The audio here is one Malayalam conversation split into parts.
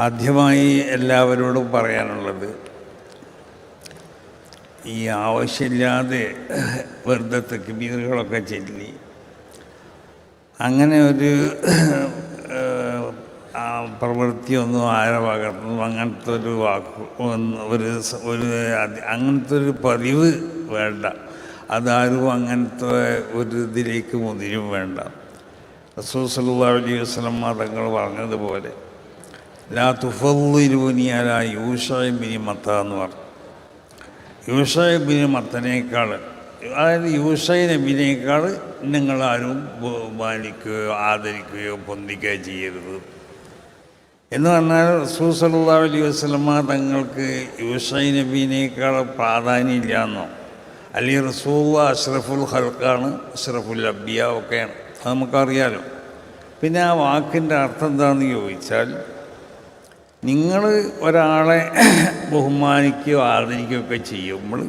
ആദ്യമായി എല്ലാവരോടും പറയാനുള്ളത്, ഈ ആവശ്യമില്ലാതെ വെറുതെ തക്ബീറുകളൊക്കെ ചൊല്ലി അങ്ങനെ ഒരു പ്രവൃത്തിയൊന്നും ആരുടെ ഭാഗത്തുനിന്നും അങ്ങനത്തെ ഒരു അങ്ങനത്തെ ഒരു പതിവ് വേണ്ട. അതാരും അങ്ങനത്തെ ഒരു ഇതിലേക്ക് മുതിരും വേണ്ട. റസൂൽ സല്ലല്ലാഹു അലൈഹി വസല്ലം തങ്ങൾ പറഞ്ഞതുപോലെ ലാ തുഫദ്ദിലൂനി അലാ യൂശഅ ഇബ്നു മത്ത എന്ന് പറഞ്ഞു. യൂശഅ ഇബ്നു മത്തനേക്കാൾ, അതായത് യൂശഅ നബിയേക്കാൾ നിങ്ങളാരും ബഹുമാനിക്കുകയോ ആദരിക്കുകയോ പൊന്തിക്കുകയോ ചെയ്യരുത് എന്ന് പറഞ്ഞാൽ റസൂൽ സല്ലല്ലാഹു അലൈഹി വസല്ലം തങ്ങൾക്ക് യൂശഅ നബിയേക്കാൾ പ്രാധാന്യമില്ല എന്നോ, അല്ലെങ്കിൽ റസൂൽ അഷ്റഫുൽ ഖൽഖാണ്, അഷ്റഫുൽ അംബിയ ഒക്കെയാണ്, അത് നമുക്കറിയാലോ. പിന്നെ ആ വാക്കിൻ്റെ അർത്ഥം എന്താണെന്ന് ചോദിച്ചാൽ, നിങ്ങൾ ഒരാളെ ബഹുമാനിക്കുകയോ ആദരിക്കുകയോ ഒക്കെ ചെയ്യുമ്പോൾ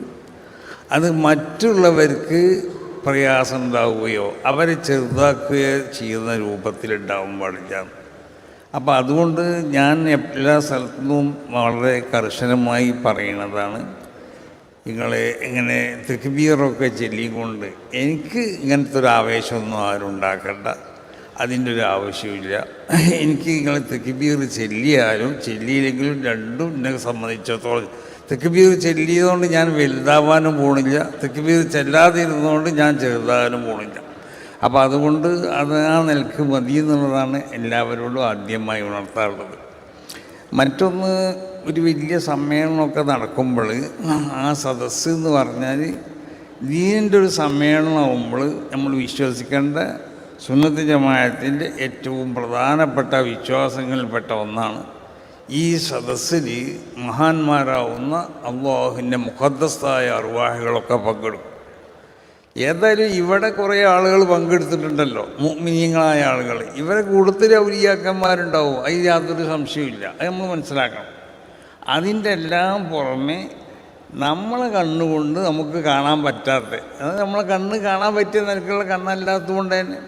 അത് മറ്റുള്ളവർക്ക് പ്രയാസം ഉണ്ടാവുകയോ അവരെ ചെറുതാക്കുകയോ ചെയ്യുന്ന രൂപത്തിലുണ്ടാവാൻ പാടില്ല. അപ്പോൾ അതുകൊണ്ട് ഞാൻ എല്ലാ സ്ഥലത്തുനിന്നും വളരെ കർശനമായി പറയുന്നതാണ്, നിങ്ങളെ ഇങ്ങനെ തക്ബീറൊക്കെ ചൊല്ലിക്കൊണ്ട് എനിക്ക് ഇങ്ങനത്തെ ഒരു ആവേശമൊന്നും ആരും ഉണ്ടാക്കണ്ട, അതിൻ്റെ ഒരു ആവശ്യമില്ല. എനിക്ക് നിങ്ങൾ തക്ബീർ ചൊല്ലിയാലും ചൊല്ലിയില്ലെങ്കിലും രണ്ടും എന്നെ സംബന്ധിച്ചിടത്തോളം, തക്ബീർ ചൊല്ലിയതുകൊണ്ട് ഞാൻ വലുതാവാനും പോണില്ല, തക്ബീർ ചെല്ലാതിരുന്നതുകൊണ്ട് ഞാൻ ചെറുതാകാനും പോണില്ല. അപ്പോൾ അതുകൊണ്ട് അത് ആ നിലക്ക് മതി എന്നുള്ളതാണ് എല്ലാവരോടും ആദ്യമായി ഉണർത്താറുള്ളത്. മറ്റൊന്ന്, ഒരു വലിയ സമ്മേളനമൊക്കെ നടക്കുമ്പോൾ ആ സദസ്സ് എന്ന് പറഞ്ഞാൽ ദീനിൻ്റെ ഒരു സമ്മേളനമാകുമ്പോൾ നമ്മൾ വിശ്വസിക്കേണ്ട സുന്നത്ത് ജമാഅത്തിൻ്റെ ഏറ്റവും പ്രധാനപ്പെട്ട വിശ്വാസങ്ങളിൽപ്പെട്ട ഒന്നാണ്, ഈ സദസ്സിൽ മഹാന്മാരാവുന്ന അല്ലാഹുവിൻ്റെ മുഖദ്ദസായ അർവാഹുകളൊക്കെ പങ്കെടുക്കും. ഏതായാലും ഇവിടെ കുറേ ആളുകൾ പങ്കെടുത്തിട്ടുണ്ടല്ലോ, മുഅ്മിനീങ്ങളായ ആളുകൾ, ഇവരെ കൂടുതൽ ഔലിയാക്കന്മാരുണ്ടാവും, അതിൽ യാതൊരു സംശയമില്ല. അത് നമ്മൾ മനസ്സിലാക്കണം. അതിൻ്റെ എല്ലാം പുറമെ നമ്മളെ കണ്ണുകൊണ്ട് നമുക്ക് കാണാൻ പറ്റാത്ത, അത് നമ്മളെ കണ്ണ് കാണാൻ പറ്റിയ നിലക്കുള്ള കണ്ണല്ലാത്തതുകൊണ്ട് തന്നെ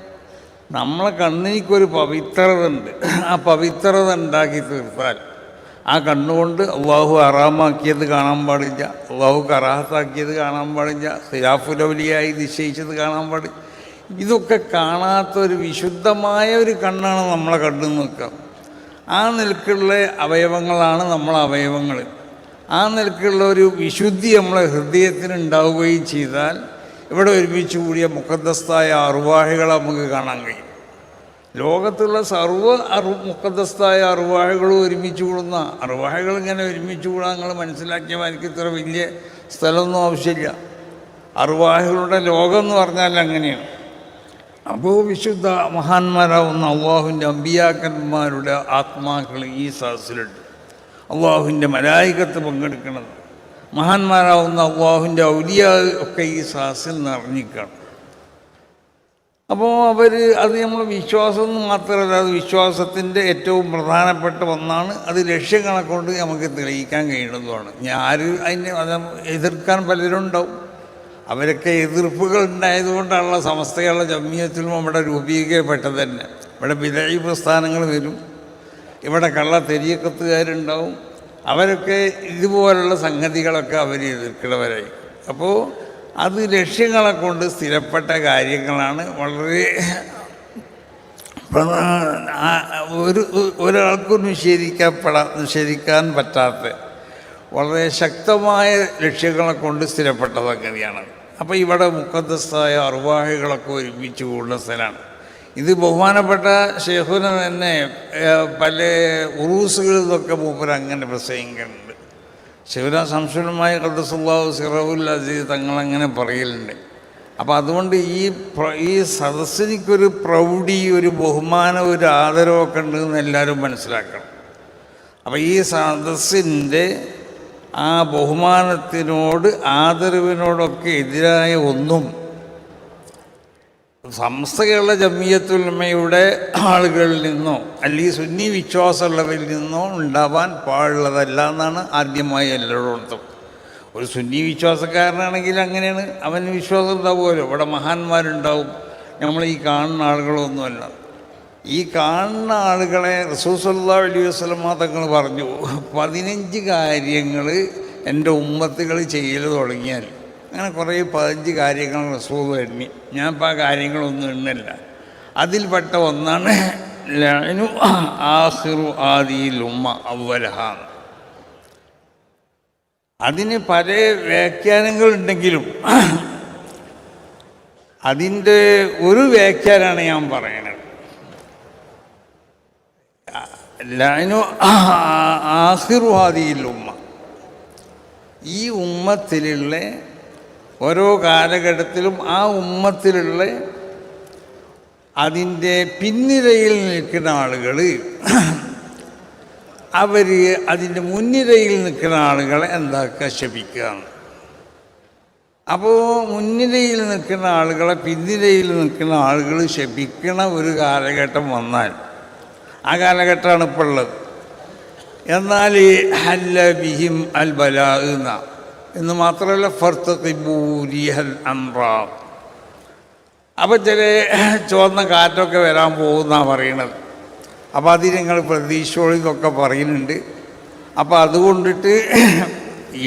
നമ്മളെ കണ്ണിനൊരു പവിത്രത ഉണ്ട്. ആ പവിത്രത ഉണ്ടാക്കി തീർത്താൽ ആ കണ്ണുകൊണ്ട് അള്ളാഹു ഹറാമാക്കിയത് കാണാൻ പാടില്ല, അള്ളാഹു കറാഹത്താക്കിയത് കാണാൻ പാടില്ല, ഖിലാഫുൽ ഔലിയായി നിശ്ചയിച്ചത് കാണാൻ പാടില്ല. ഇതൊക്കെ കാണാത്തൊരു വിശുദ്ധമായ ഒരു കണ്ണാണ് നമ്മളെ കണ്ണ് നോക്കുക. ആ നിലക്കുള്ള അവയവങ്ങളാണ് നമ്മളെ അവയവങ്ങൾ. ആ നിലക്കുള്ള ഒരു വിശുദ്ധി നമ്മളെ ഹൃദയത്തിന് ഉണ്ടാവുകയും ചെയ്താൽ ഇവിടെ ഒരുമിച്ച് കൂടിയ മുഖദ്ദസായ അർവാഹികളെ നമുക്ക് കാണാൻ കഴിയും. ലോകത്തുള്ള സർവ്വ മുഖദ്ദസായ അർവാഹികളും ഒരുമിച്ച് കൂടുന്ന അർവാഹികൾ ഇങ്ങനെ ഒരുമിച്ച് കൂടാൻ നിങ്ങൾ മനസ്സിലാക്കിയാൽ എനിക്ക് ഇത്ര വലിയ സ്ഥലമൊന്നും ആവശ്യമില്ല. അർവാഹികളുടെ ലോകം എന്ന് പറഞ്ഞാൽ അങ്ങനെയാണ്. അപ്പോൾ വിശുദ്ധ മഹാന്മാരാവുന്ന അള്ളാഹുവിൻ്റെ അമ്പിയാക്കന്മാരുടെ ആത്മാക്കൾ ഈ സദസ്സിലുണ്ട്. അള്ളാഹുവിൻ്റെ മലായികത്ത് പങ്കെടുക്കുന്നത്, മഹാന്മാരാവുന്ന അള്ളാഹുവിൻ്റെ ഔലിയാ ഒക്കെ ഈ സദസ്സിൽ നിറഞ്ഞിക്കാണ്. അപ്പോൾ അത് നമ്മൾ വിശ്വാസം മാത്രമല്ല, അത് വിശ്വാസത്തിൻ്റെ ഏറ്റവും പ്രധാനപ്പെട്ട ഒന്നാണ്. അത് ലക്ഷ്യങ്ങളെ കൊണ്ട് നമുക്ക് തെളിയിക്കാൻ കഴിയുന്നതുമാണ്. അതിനെ എതിർക്കാൻ പലരും ഉണ്ടാവും. അവരൊക്കെ എതിർപ്പുകൾ ഉണ്ടായതുകൊണ്ടാണുള്ള സമസ്തയുള്ള ജമിയത്തിലും ഇവിടെ രൂപീകരിക്കപ്പെട്ടത് തന്നെ. ഇവിടെ ബിദഈ പ്രസ്ഥാനങ്ങൾ വരും, ഇവിടെ കള്ള തെരീഖത്തുകാരുണ്ടാവും. അവരൊക്കെ ഇതുപോലുള്ള സംഗതികളൊക്കെ അവർ എതിർക്കുന്നവരായി. അപ്പോൾ അത് ലക്ഷ്യങ്ങളെ കൊണ്ട് സ്ഥിരപ്പെട്ട കാര്യങ്ങളാണ്. വളരെ ഒരാൾക്കും നിഷേധിക്കാൻ പറ്റാത്ത വളരെ ശക്തമായ ലക്ഷ്യങ്ങളെ കൊണ്ട് സ്ഥിരപ്പെട്ട സംഗതിയാണ്. അപ്പോൾ ഇവിടെ മുഖദ്ദസായ അർവാഹികളൊക്കെ ഒരുമിച്ച് കൂടുന്ന സ്ഥലമാണ്. ഇത് ബഹുമാനപ്പെട്ട ശൈഖുന തന്നെ പല ഉറൂസുകളിൽ നിന്നൊക്കെ മൂപ്പർ അങ്ങനെ പ്രസംഗിക്കുന്നുണ്ട്. ശൈഖുന ശംസുലുമായി ഖദ്ദസല്ലാഹു സിറഹുൽ അസീസ് തങ്ങളങ്ങനെ പറയലുണ്ട്. അപ്പോൾ അതുകൊണ്ട് ഈ സദസ്സിനിക്കൊരു പ്രൗഢി, ഒരു ബഹുമാനം, ഒരു ആദരവൊക്കെ ഉണ്ടെന്ന് എല്ലാവരും മനസ്സിലാക്കണം. അപ്പോൾ ഈ സദസ്സിൻ്റെ ആ ബഹുമാനത്തിനോട് ആദരവിനോടൊക്കെ എതിരായ ഒന്നും സംസ്ഥകളുടെ ജമിയത്തുൽ ഉലമയുടെ ആളുകളിൽ നിന്നോ അല്ലെങ്കിൽ സുന്നി വിശ്വാസമുള്ളവരിൽ നിന്നോ ഉണ്ടാവാൻ പാടുള്ളതല്ല എന്നാണ് ആദ്യമായി എല്ലായിടത്തും. ഒരു സുന്നി വിശ്വാസക്കാരനാണെങ്കിൽ അങ്ങനെയാണ്, അവന് വിശ്വാസം ഉണ്ടാവുമല്ലോ. ഇവിടെ മഹാന്മാരുണ്ടാവും, നമ്മൾ ഈ കാണുന്ന ആളുകളൊന്നുമല്ല. ഈ കാണുന്ന ആളുകളെ റസൂൽ സല്ലല്ലാഹു അലൈഹി വസല്ലം തങ്ങൾ പറഞ്ഞു 15 കാര്യങ്ങൾ എൻ്റെ ഉമ്മത്തുകൾ ചെയ്യൽ തുടങ്ങിയാൽ, അങ്ങനെ കുറേ 15 കാര്യങ്ങൾ റസൂൽ എണ്ണി. ഞാൻ ഇപ്പോൾ ആ കാര്യങ്ങളൊന്നും എണ്ണല്ല. അതിൽപ്പെട്ട ഒന്നാണ് ലഅനു ആഖിറു ആദിൽ ഉമ്മ അവ്വലഹാന്ന്. അതിന് പല വ്യാഖ്യാനങ്ങളുണ്ടെങ്കിലും അതിൻ്റെ ഒരു വ്യാഖ്യാനമാണ് ഞാൻ പറയുന്നത്. ലഅനു ആഖിറു ആദിൽ ഉമ്മ, ഈ ഉമ്മത്തിലുള്ള ഓരോ കാലഘട്ടത്തിലും ആ ഉമ്മത്തിലുള്ള അതിൻ്റെ പിന്നിരയിൽ നിൽക്കുന്ന ആളുകൾ അവർ അതിൻ്റെ മുൻനിരയിൽ നിൽക്കുന്ന ആളുകളെ എന്താക്കുക, ശപിക്കുകയാണ്. അപ്പോൾ മുൻനിരയിൽ നിൽക്കുന്ന ആളുകളെ പിന്നിരയിൽ നിൽക്കുന്ന ആളുകൾ ശപിക്കണ ഒരു കാലഘട്ടം വന്നാൽ, ആ കാലഘട്ടമാണ് ഇപ്പോൾ ഉള്ളത്. എന്നാൽ ഹല്ല ബിഹിം അൽ ബലാ എന്ന് മാത്രമല്ല ഫർത്തഖിബൂരിഹൽ അംറ. അപ്പം ചില ചുവന്ന കാറ്റൊക്കെ വരാൻ പോകുന്നതാണ് പറയണത്. അപ്പോൾ അത് നിങ്ങൾ പ്രതീക്ഷയോടെന്നൊക്കെ പറയുന്നുണ്ട്. അപ്പോൾ അതുകൊണ്ടിട്ട്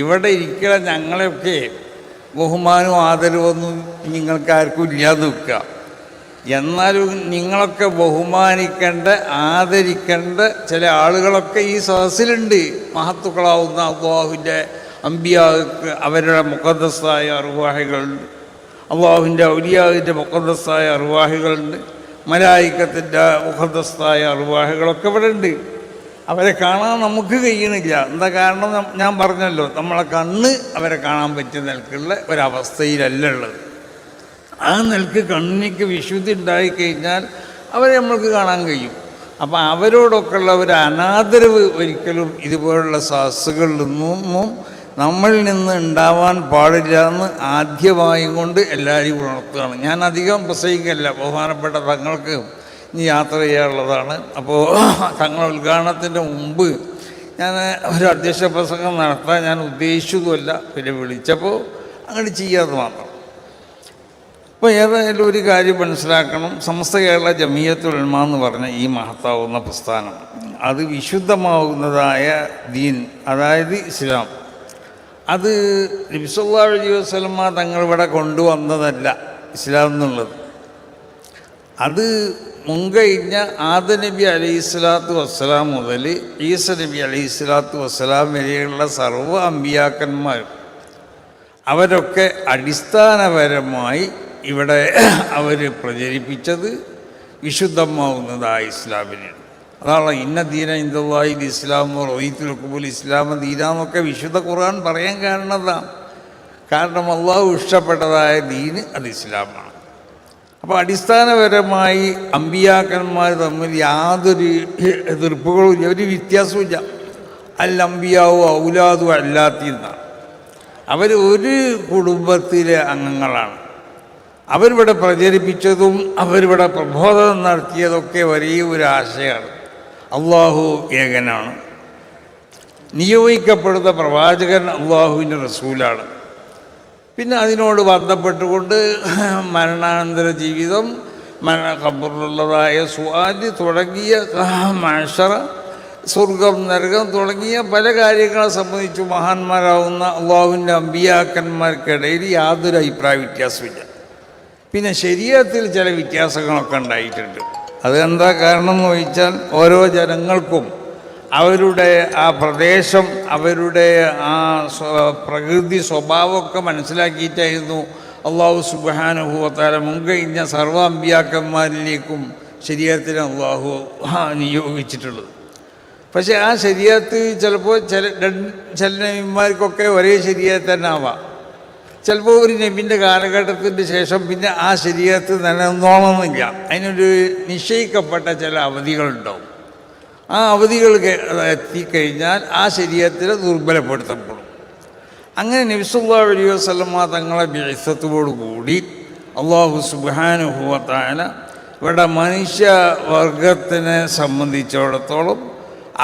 ഇവിടെ ഇരിക്കുന്ന ഞങ്ങളെയൊക്കെ ബഹുമാനവും ആദരവൊന്നും നിങ്ങൾക്കാർക്കും ഇല്ലാതെ വെക്കുക. എന്നാലും നിങ്ങളൊക്കെ ബഹുമാനിക്കേണ്ട ആദരിക്കേണ്ട ചില ആളുകളൊക്കെ ഈ സദസ്സിലുണ്ട്. മഹത്തുക്കളാവുന്ന അല്ലാഹുവിൻ്റെ അമ്പിയാക്ക് അവരുടെ മുഖദ്ദസായ അർവാഹികളുണ്ട്, അള്ളാഹുവിൻ്റെ ഔലിയാവിൻ്റെ മുഖദ്ദസായ അർവാഹികളുണ്ട്, മലായിക്കത്തിൻ്റെ മുഖദ്ദസായ അർവാഹികളൊക്കെ ഇവിടെ ഉണ്ട്. അവരെ കാണാൻ നമുക്ക് കഴിയണില്ല. എന്താ കാരണം? ഞാൻ പറഞ്ഞല്ലോ, നമ്മളെ കണ്ണ് അവരെ കാണാൻ പറ്റിയ നിലക്കുള്ള ഒരവസ്ഥയിലല്ല ഉള്ളത്. ആ നിലക്ക് കണ്ണിക്ക് വിശുദ്ധി ഉണ്ടായിക്കഴിഞ്ഞാൽ അവരെ നമ്മൾക്ക് കാണാൻ കഴിയും. അപ്പം അവരോടൊക്കെ ഉള്ള ഒരു അനാദരവ് ഒരിക്കലും ഇതുപോലുള്ള സദസ്സുകളിൽ നിന്നും നമ്മളിൽ നിന്ന് ഉണ്ടാവാൻ പാടില്ല എന്ന് ആദ്യമായും കൊണ്ട് എല്ലാവരും ഉണർത്തുകയാണ്. ഞാൻ അധികം പ്രസംഗിക്കല്ല, ബഹുമാനപ്പെട്ട തങ്ങൾക്ക് ഇനി യാത്ര ചെയ്യാനുള്ളതാണ്. അപ്പോൾ തങ്ങളുടെ ഉദ്ഘാടനത്തിൻ്റെ മുമ്പ് ഞാൻ ഒരു അധ്യക്ഷ പ്രസംഗം നടത്താൻ ഞാൻ ഉദ്ദേശിച്ചതുമല്ല, പിന്നെ വിളിച്ചപ്പോൾ അങ്ങോട്ട് ചെയ്യാതെ മാത്രം. അപ്പോൾ ഏതായാലും ഒരു കാര്യം മനസ്സിലാക്കണം, സമസ്ത കേരള ജമിയത്തുൽ ഉലമ എന്ന് പറഞ്ഞ ഈ മഹത്താവുന്ന പ്രസ്ഥാനം, അത് വിശുദ്ധമാവുന്നതായ ദീൻ, അതായത് ഇസ്ലാം, അത് നബി സല്ലല്ലാഹു അലൈഹി വസല്ലം തങ്ങളിവിടെ കൊണ്ടുവന്നതല്ല ഇസ്ലാം എന്നുള്ളത്. അത് മുൻകഴിഞ്ഞ ആദം നബി അലൈഹിസ്സലാത്തു വസ്സലാം മുതൽ ഈസ നബി അലൈഹിസ്സലാത്തു വസ്സലാം വരെയുള്ള സർവ്വ അമ്പിയാക്കന്മാരും അവരൊക്കെ അടിസ്ഥാനപരമായി ഇവിടെ അവർ പ്രചരിപ്പിച്ചത് വിശുദ്ധമാവുന്നതായ ഇസ്ലാമിനെയാണ്. അതാണ് ഇന്ന ദീന ഇൻദല്ലാഹി ഇസ്ലാമോ റദീതു ലക്കുമുൽ ഇസ്ലാമ ദീനാന്നൊക്കെ വിശുദ്ധ ഖുർആൻ പറയാൻ കാരണതാണ്. കാരണം അള്ളാഹു ഇഷ്ടപ്പെട്ടതായ ദീന് അത് ഇസ്ലാമാണ്. അപ്പോൾ അടിസ്ഥാനപരമായി അമ്പിയാക്കന്മാർ തമ്മിൽ യാതൊരു എതിർപ്പുകളും ഇല്ല, ഒരു വ്യത്യാസവും. അൽ അമ്പിയാവോ ഔലാദു അല്ലാത്തിന്നാണ്. അവർ ഒരു കുടുംബത്തിലെ അംഗങ്ങളാണ്. അവരിവിടെ പ്രചരിപ്പിച്ചതും അവരിവിടെ പ്രബോധനം നടത്തിയതൊക്കെ വലിയ ഒരു ആശയമാണ്. അള്ളാഹു ഏകനാണ്, നിയോഗിക്കപ്പെടുന്ന പ്രവാചകൻ അള്ളാഹുവിൻ്റെ റസൂലാണ്. പിന്നെ അതിനോട് ബന്ധപ്പെട്ടുകൊണ്ട് മരണാനന്തര ജീവിതം, ഖബറിലുള്ളതായ സുആല് തുടങ്ങിയ മഅ്ശറ, സ്വർഗം നരകം തുടങ്ങിയ പല കാര്യങ്ങളെ സംബന്ധിച്ച് മഹാന്മാരാവുന്ന അള്ളാഹുവിൻ്റെ അമ്പിയാക്കന്മാർക്കിടയിൽ യാതൊരു അഭിപ്രായ വ്യത്യാസമില്ല. പിന്നെ ശരീഅത്തിൽ ചില വ്യത്യാസങ്ങളൊക്കെ ഉണ്ടായിട്ടുണ്ട്. അതെന്താ കാരണം എന്ന് ചോദിച്ചാൽ, ഓരോ ജനങ്ങൾക്കും അവരുടെ ആ പ്രദേശം, അവരുടെ ആ പ്രകൃതി സ്വഭാവമൊക്കെ മനസ്സിലാക്കിയിട്ടായിരുന്നു അള്ളാഹു സുബ്ഹാനഹു വ തആല മുൻകഴിഞ്ഞ സർവ്വ അമ്പിയാക്കന്മാരിലേക്കും ശരീഅത്തിനെ അള്ളാഹു നിയോഗിച്ചിട്ടുള്ളത്. പക്ഷേ ആ ശരീഅത്ത് ചിലപ്പോൾ ചില നബിമാർക്കൊക്കെ ഒരേ ശരീഅത്ത് തന്നെ ആവാം. ചിലപ്പോൾ ഒരു നബിൻ്റെ കാലഘട്ടത്തിൻ്റെ ശേഷം പിന്നെ ആ ശരീഅത്ത് നിലനിന്നോണമെന്നില്ല. അതിനൊരു നിശ്ചയിക്കപ്പെട്ട ചില അവധികളുണ്ടാവും. ആ അവധികൾ എത്തിക്കഴിഞ്ഞാൽ ആ ശരീഅത്തിനെ ദുർബലപ്പെടുത്തപ്പെടും. അങ്ങനെ നബി സല്ലല്ലാഹു അലൈഹി വസല്ലം തങ്ങളെ ബിഇസ്സത്തോടുകൂടി അല്ലാഹു സുബ്ഹാനഹു വ തആല ഇവിടെ മനുഷ്യവർഗത്തിനെ സംബന്ധിച്ചിടത്തോളം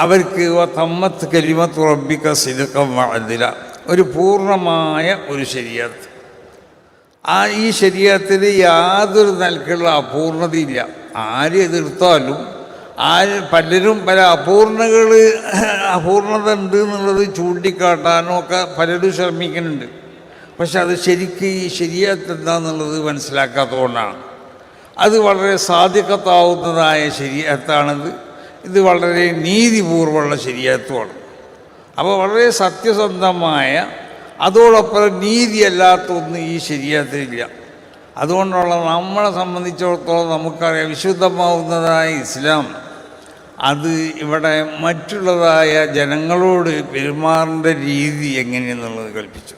അവർക്ക് തമ്മത്ത് കലിമത്തു റബ്ബിക സിദ്ഖൻ വ അദ്ല, ഒരു പൂർണ്ണമായ ഒരു ശരീഅത്ത്. ഈ ശരീഅത്തിന് യാതൊരു നിലക്കുള്ള അപൂർണതയില്ല. ആര് എതിർത്താലും പലരും പല അപൂർണത ഉണ്ട് എന്നുള്ളത് ചൂണ്ടിക്കാട്ടാനോ ഒക്കെ പലരും ശ്രമിക്കുന്നുണ്ട്. പക്ഷെ അത് ശരിക്ക് ഈ ശരീഅത്ത് എന്താണെന്നുള്ളത് മനസ്സിലാക്കാത്തതുകൊണ്ടാണ്. അത് വളരെ സാധിക്കത്താവുന്നതായ ശരീഅത്താണിത്. ഇത് വളരെ നീതിപൂർവ്വമുള്ള ശരീഅത്തുമാണ്. അപ്പോൾ വളരെ സത്യസന്ധമായ അതോടൊപ്പം നീതിയല്ലാത്ത ഒന്നും ഈ ശരീഅത്തിലില്ല. അതുകൊണ്ടുള്ള നമ്മളെ സംബന്ധിച്ചിടത്തോളം നമുക്കറിയാം, വിശുദ്ധമാവുന്നതായ ഇസ്ലാം അത് ഇവിടെ മറ്റുള്ളതായ ജനങ്ങളോട് പെരുമാറേണ്ട രീതി എങ്ങനെയെന്നുള്ളത് കൽപ്പിച്ചു.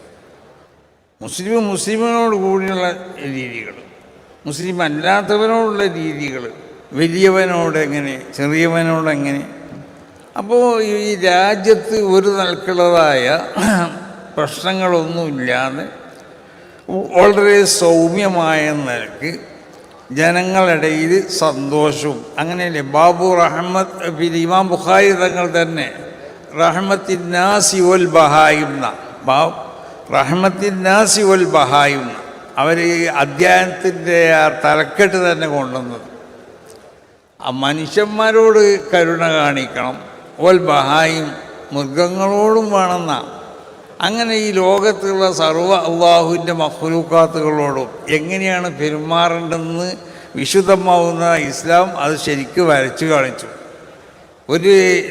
മുസ്ലിമിനോട് കൂടിയുള്ള രീതികൾ, മുസ്ലിം അല്ലാത്തവനോടുള്ള രീതികൾ, വലിയവനോട് എങ്ങനെ, ചെറിയവനോട് എങ്ങനെ. അപ്പോൾ ഈ രാജ്യത്ത് ഒരു നിലക്കുള്ളതായ പ്രശ്നങ്ങളൊന്നുമില്ലാതെ വളരെ സൗമ്യമായ നിലക്ക് ജനങ്ങളിടയിൽ സന്തോഷവും അങ്ങനെയല്ലേ. ബാബു റഹ്മത്ത് പിന്നെ ഇമാം ബുഖാരി തങ്ങൾ തന്നെ റഹ്മത്തിന്നാസി വൽ ബഹായിം റഹ്മത്തിന്നാസി വൽ ബഹായിം അവർ ഈ അധ്യായത്തിൻ്റെ ആ തലക്കെട്ട് തന്നെ കൊണ്ടുവന്നത്. ആ മനുഷ്യന്മാരോട് കരുണ കാണിക്കണം, വൽ ബഹായിം മൃഗങ്ങളോടും വേണമെന്നാണ്. അങ്ങനെ ഈ ലോകത്തുള്ള സർവ്വ അള്ളാഹുവിൻ്റെ മഖ്ലൂഖാത്തുകളോടും എങ്ങനെയാണ് പെരുമാറേണ്ടതെന്ന് വിശുദ്ധമാവുന്ന ഇസ്ലാം അത് ശരിക്കും വരച്ചു കാണിച്ചു.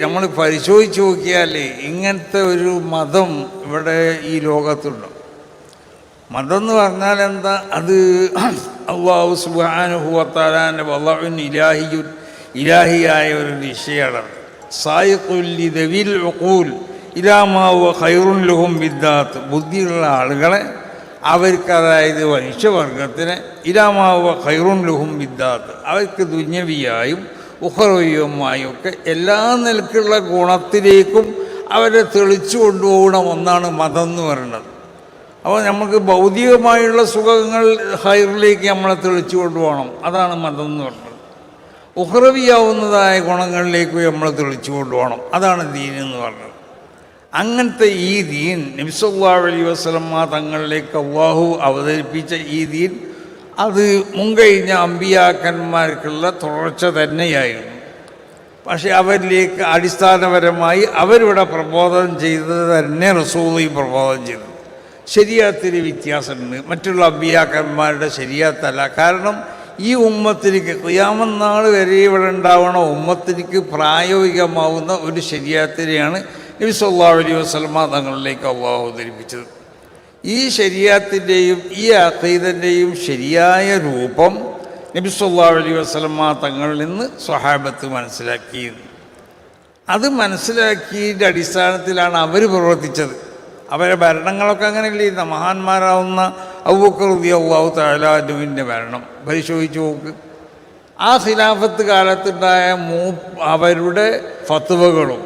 നമ്മൾ പരിശോധിച്ച് നോക്കിയാൽ ഇങ്ങനത്തെ ഒരു മതം ഇവിടെ ഈ ലോകത്തുണ്ട്. മതം എന്ന് പറഞ്ഞാൽ എന്താ? അത് അള്ളാഹു സുബ്ഹാനഹു വ തആലാൻ്റെ വളഉൻ ഇലാഹിയായ ഒരു വിഷയമാണ്. സായിഖുൽ ലിദവിൽ ഉഖൂൽ ഇലാമാവ ഖൈറുൻ ലഹും ബിദ്ദാത്ത്, ബുദ്ധിയുള്ള ആളുകളെ അവർക്ക്, അതായത് മനുഷ്യവർഗത്തിന്, ഇലാമാവ ഖൈറുൻ ലഹും ബിദ്ദാത്ത് അവർക്ക് ദുന്യവിയായും ഉഖറവിയുമായും ഒക്കെ എല്ലാ നിലക്കുള്ള ഗുണത്തിലേക്കും അവരെ തെളിച്ചു കൊണ്ടുപോകണം ഒന്നാണ് മതം എന്ന് പറയുന്നത്. അപ്പോൾ നമുക്ക് ഭൗതികമായുള്ള സുഖങ്ങൾ ഖൈറിലേക്ക് നമ്മളെ തെളിച്ചു കൊണ്ടുപോകണം, അതാണ് മതം എന്ന് പറയുന്നത്. ഉഖറവിയാവുന്നതായ ഗുണങ്ങളിലേക്ക് നമ്മൾ തെളിച്ചു കൊണ്ടുപോകണം, അതാണ് ദീൻ എന്ന് പറഞ്ഞത്. അങ്ങനത്തെ ഈ ദീൻ നബി സല്ലല്ലാഹു അലൈഹി വസല്ലമ തങ്ങളിലേക്ക് അള്ളാഹു അവതരിപ്പിച്ച ഈ ദീൻ അത് മുൻകഴിഞ്ഞ അമ്പിയാക്കന്മാർക്കുള്ള തുടർച്ച തന്നെയായിരുന്നു. പക്ഷേ അവരിലേക്ക് അടിസ്ഥാനപരമായി അവരിവിടെ പ്രബോധനം ചെയ്തത് തന്നെ റസൂലുള്ളാഹി പ്രബോധനം ചെയ്തത്. ശരീഅത്തിന് വ്യത്യാസമുണ്ട്, മറ്റുള്ള അമ്പിയാക്കന്മാരുടെ ശരീഅത്തല്ല. കാരണം ഈ ഉമ്മത്തിലേക്ക് ഖിയാമത്ത് നാൾ വരെ ഇവിടെ ഉണ്ടാവണ ഉമ്മത്തിലേക്ക് പ്രായോഗികമാവുന്ന ഒരു ശരീഅത്തിനെയാണ് നബി സല്ലല്ലാഹു അലൈഹി വസല്ലമ തങ്ങളിലേക്ക് അള്ളാഹു അവതരിപ്പിച്ചത്. ഈ ശരീഅത്തിൻ്റെയും ഈ അഖീദൻ്റെയും ശരിയായ രൂപം നബി സല്ലല്ലാഹു അലൈഹി വസല്ലമ തങ്ങളിൽ നിന്ന് സ്വഹാബത്ത് മനസ്സിലാക്കിയത്. അത് മനസ്സിലാക്കിയതിൻ്റെ അടിസ്ഥാനത്തിലാണ് അവർ പ്രവർത്തിച്ചത്. അവരെ ഭരണങ്ങളൊക്കെ അങ്ങനെയല്ല. മഹാന്മാരാവുന്ന അബൂബക്കർ റളിയല്ലാഹു തആല അൻഹുവിൻ്റെ ഭരണം പരിശോധിച്ച് നോക്ക്. ആ ഖിലാഫത്ത് കാലത്തുണ്ടായ അവരുടെ ഫത്വകളും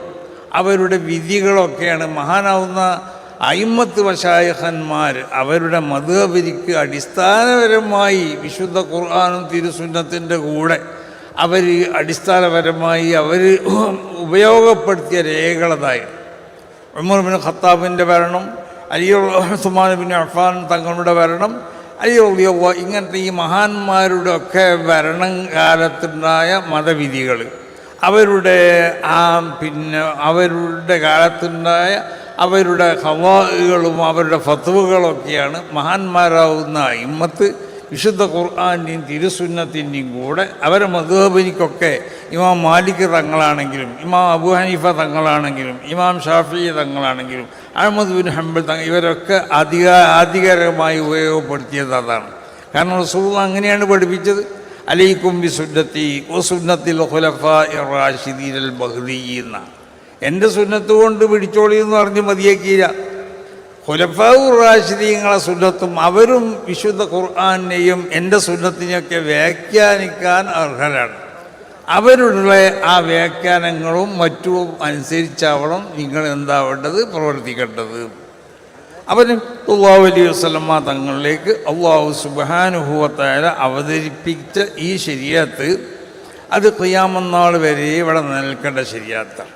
അവരുടെ വിധികളൊക്കെയാണ് മഹാനാവുന്ന അയിമ്മത്ത് മശായിഖന്മാർ അവരുടെ മദ്ഹബിക്ക് അടിസ്ഥാനപരമായി വിശുദ്ധ ഖുർആനും തിരുസുന്നത്തിൻ്റെ കൂടെ അവർ അടിസ്ഥാനപരമായി അവർ ഉപയോഗപ്പെടുത്തിയ രേഖകളതായി ഉമർ ബിൻ ഖത്താബിൻ്റെ ഭരണം, ഉസ്മാൻ ബിൻ അഫ്ഫാൻ തങ്ങളുടെ ഭരണം, റളിയല്ലാഹു ഇങ്ങനത്തെ ഈ മഹാന്മാരുടെ ഒക്കെ ഭരണകാലത്തുണ്ടായ മതവിധികൾ, അവരുടെ അവരുടെ കാലത്തുണ്ടായ അവരുടെ ഖവാഇകളും അവരുടെ ഫത്വകളൊക്കെയാണ് മഹാന്മാരാവുന്ന ഇമ്മത്ത് വിശുദ്ധ ഖുർആൻ്റെയും തിരുസുന്നത്തിൻ്റെയും കൂടെ അവരെ മദ്ഹബിനിക്കൊക്കെ ഇമാം മാലിക് തങ്ങളാണെങ്കിലും ഇമാം അബൂ ഹനീഫ തങ്ങളാണെങ്കിലും ഇമാം ഷാഫി തങ്ങളാണെങ്കിലും അഹ്മദ് ബിൻ ഹംബൽ ഇവരൊക്കെ ആധികാരികമായി ഉപയോഗപ്പെടുത്തിയത് അതാണ്. കാരണം റസൂലുള്ളാഹി അങ്ങനെയാണ് പഠിപ്പിച്ചത്. അലൈക്കും ബി സുന്നത്തി വ സുന്നത്തിൽ ഖുലഫാഇർ റാഷിദീനൽ മഹ്ദിയ്യീൻ, എൻ്റെ സുന്നത്ത് കൊണ്ട് പിടിച്ചോളി എന്ന് പറഞ്ഞ് മതിയാക്കിയില്ല. ഖുലഫാഉർ റാഷിദീങ്ങളെ സുന്നത്തും അവരും വിശുദ്ധ ഖുർആനെയും എൻ്റെ സുന്നത്തിനെയൊക്കെ വ്യാഖ്യാനിക്കാൻ അർഹരാണ്. അവരുടെ ആ വ്യാഖ്യാനങ്ങളും മറ്റും അനുസരിച്ചാവണം നിങ്ങൾ എന്താവേണ്ടത്, പ്രവർത്തിക്കേണ്ടത്. അവന് സല്ലല്ലാഹു അലൈഹി വസല്ലമ തങ്ങളിലേക്ക് അല്ലാഹു സുബ്ഹാനഹു വ തആല അവതരിപ്പിച്ച ഈ ശരീഅത്ത് അത് ഖിയാമത്ത് നാൾ വരെ ഇവിടെ നിൽക്കേണ്ട ശരീഅത്താണ്.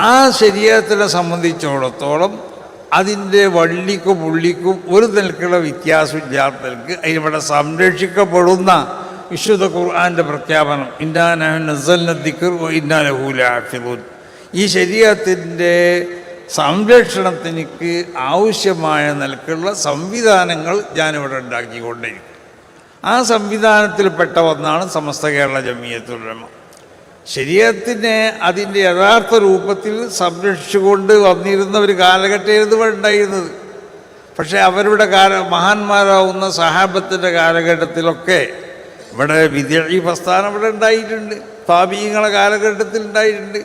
ആ ശരീഅത്തിനെ സംബന്ധിച്ചിടത്തോളം അതിൻ്റെ വള്ളിക്കും പുള്ളിക്കും ഒരു നിലക്കുള്ള വ്യത്യാസമില്ലാത്തവർക്ക് അതിനിവിടെ സംരക്ഷിക്കപ്പെടുന്ന വിശുദ്ധ ഖുർആൻ്റെ പ്രഖ്യാപനം, ഇന്നാ നഹ്നു നസ്സൽന ദിക്ർ വ ഇന്നാ ലഹു ലഹാഫിളൂൻ. ഈ ശരീഅത്തിൻ്റെ സംരക്ഷണത്തിനക്ക് ആവശ്യമായ നിലക്കുള്ള സംവിധാനങ്ങൾ ഞാനിവിടെ ഉണ്ടാക്കിക്കൊണ്ടിരിക്കും. ആ സംവിധാനത്തിൽപ്പെട്ട ഒന്നാണ് സമസ്ത കേരള ജമിയത്തുൽ ഉലമ. ശരീഅത്തിനെ അതിൻ്റെ യഥാർത്ഥ രൂപത്തിൽ സംരക്ഷിച്ചുകൊണ്ട് വന്നിരുന്ന ഒരു കാലഘട്ടമായിരുന്നു ഇവിടെ ഉണ്ടായിരുന്നത്. പക്ഷേ അവരുടെ മഹാന്മാരാവുന്ന സഹാബത്തിൻ്റെ കാലഘട്ടത്തിലൊക്കെ ഇവിടെ വിദ്യാർത്ഥി പ്രസ്ഥാനം ഇവിടെ ഉണ്ടായിട്ടുണ്ട്. താബീങ്ങളുടെ കാലഘട്ടത്തിൽ ഉണ്ടായിട്ടുണ്ട്.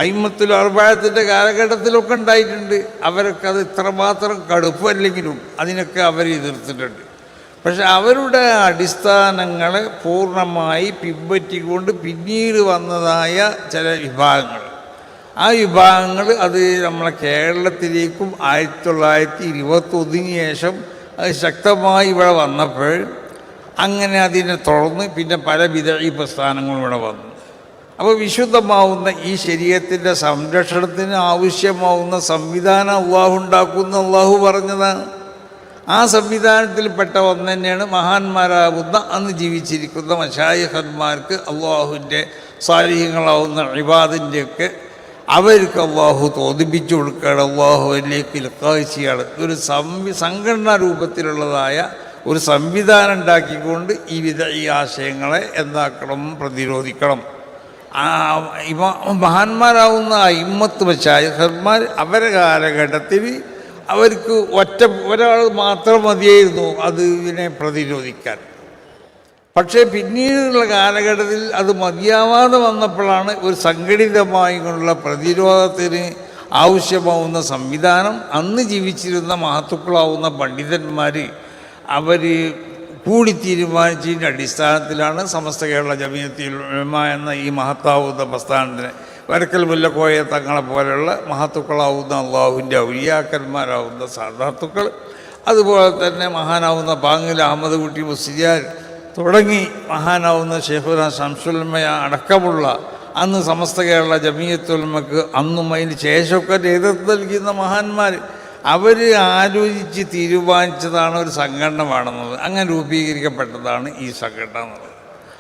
അയിമ്മത്തുൽ അർബഅത്തിൻ്റെ കാലഘട്ടത്തിലൊക്കെ ഉണ്ടായിട്ടുണ്ട്. അവരൊക്കെ അത് ഇത്രമാത്രം കടുപ്പമല്ലെങ്കിലും അതിനൊക്കെ അവർ എതിർത്തിട്ടുണ്ട്. പക്ഷെ അവരുടെ അടിസ്ഥാനങ്ങളെ പൂർണ്ണമായി പിൻപറ്റിക്കൊണ്ട് പിന്നീട് വന്നതായ ചില വിഭാഗങ്ങൾ, ആ വിഭാഗങ്ങൾ അത് നമ്മളെ കേരളത്തിലേക്കും 1921 ശേഷം അത് ശക്തമായി ഇവിടെ വന്നപ്പോൾ അങ്ങനെ അതിനെ തുടർന്ന് പിന്നെ പല വിദഈ പ്രസ്ഥാനങ്ങളും ഇവിടെ വന്നു. അപ്പോൾ വിശുദ്ധമാവുന്ന ഈ ശരീഅത്തിൻ്റെ സംരക്ഷണത്തിന് ആവശ്യമാവുന്ന സംവിധാനം അള്ളാഹു ഉണ്ടാക്കുന്ന അള്ളാഹു പറഞ്ഞതാണ്. ആ സംവിധാനത്തിൽപ്പെട്ട ഒന്ന് തന്നെയാണ് മഹാന്മാരാകുന്ന അന്ന് ജീവിച്ചിരിക്കുന്ന മശായിഖന്മാർക്ക് അള്ളാഹുവിൻ്റെ സാലിഹ്യങ്ങളാവുന്ന ഇബാദിൻ്റെയൊക്കെ അവർക്ക് അള്ളാഹു തോന്നിപ്പിച്ചു കൊടുക്കുകയാണ്, അള്ളാഹുവിലേക്ക് ഇൽക്കാഴ്ചയാണ്. ഒരു സംഘടനാ രൂപത്തിലുള്ളതായ ഒരു സംവിധാനം ഉണ്ടാക്കിക്കൊണ്ട് ഈ ആശയങ്ങളെ എന്താക്കണം, പ്രതിരോധിക്കണം. മഹാന്മാരാവുന്ന ഇമ്മത്ത് മശായിഖന്മാർ അവരുടെ കാലഘട്ടത്തിൽ അവർക്ക് ഒരാൾ മാത്രം മതിയായിരുന്നു അതിനെ പ്രതിരോധിക്കാൻ. പക്ഷേ പിന്നീടുള്ള കാലഘട്ടത്തിൽ അത് മതിയാവാതെ വന്നപ്പോഴാണ് ഒരു സംഘടിതമായുള്ള പ്രതിരോധത്തിന് ആവശ്യമാവുന്ന സംവിധാനം അന്ന് ജീവിച്ചിരുന്ന മഹത്തുക്കളാവുന്ന പണ്ഡിതന്മാർ അവർ കൂടി തീരുമാനിച്ചതിൻ്റെ അടിസ്ഥാനത്തിലാണ് സമസ്ത കേരള ജമിയത്തുൽ ഉലമ എന്ന ഈ മഹത്താവുന്ന പ്രസ്ഥാനത്തിന് വരക്കൽ മുല്ലക്കോയ തങ്ങളെ പോലെയുള്ള മഹത്തുക്കളാവുന്ന അള്ളാഹുവിൻ്റെ ഔലിയാക്കന്മാരാവുന്ന സാധാത്തുക്കൾ, അതുപോലെ തന്നെ മഹാനാവുന്ന പാങ്ങിൽ അഹമ്മദ് കുട്ടി മുസ്ലിയാർ തുടങ്ങി മഹാനാവുന്ന ശൈഖുന ശംസുൽ ഉലമ അടക്കമുള്ള അന്ന് സമസ്ത കേരള ജമിയത്തുൽ ഉലമക്ക് അന്നും അതിന് ശേഷമൊക്കെ നേതൃത്വം നൽകുന്ന മഹാന്മാർ അവർ ആലോചിച്ച് തീരുമാനിച്ചതാണ് ഒരു സംഘടന വേണമെന്നത്. അങ്ങനെ രൂപീകരിക്കപ്പെട്ടതാണ് ഈ സംഘടന എന്നുള്ളത്.